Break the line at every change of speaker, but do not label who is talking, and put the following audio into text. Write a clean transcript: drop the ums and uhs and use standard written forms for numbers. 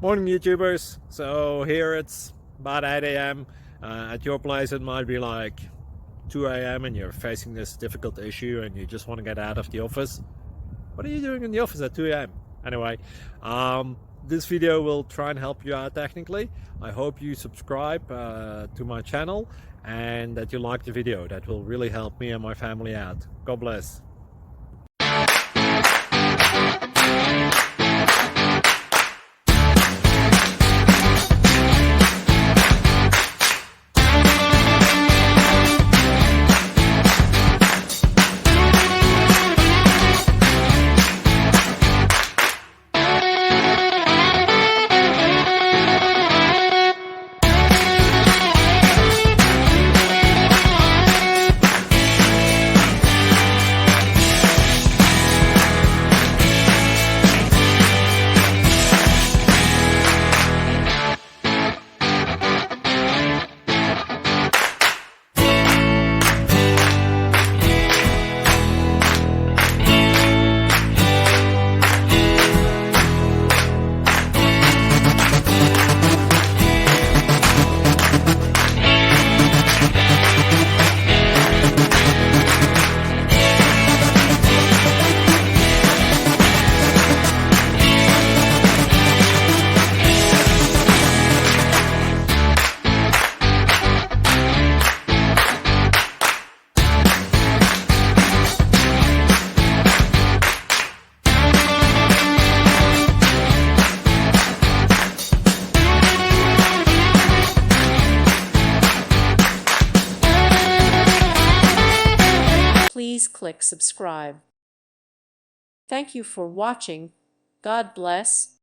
Morning YouTubers. So here it's about 8 a.m. At your place it might be like 2 a.m. and you're facing this difficult issue and you just want to get out of the office. What are you doing in the office at 2 a.m.? Anyway, this video will try and help you out technically. I hope you subscribe to my channel and that you like the video. That will really help me and my family out. God bless.
Please click subscribe. Thank you for watching. God bless.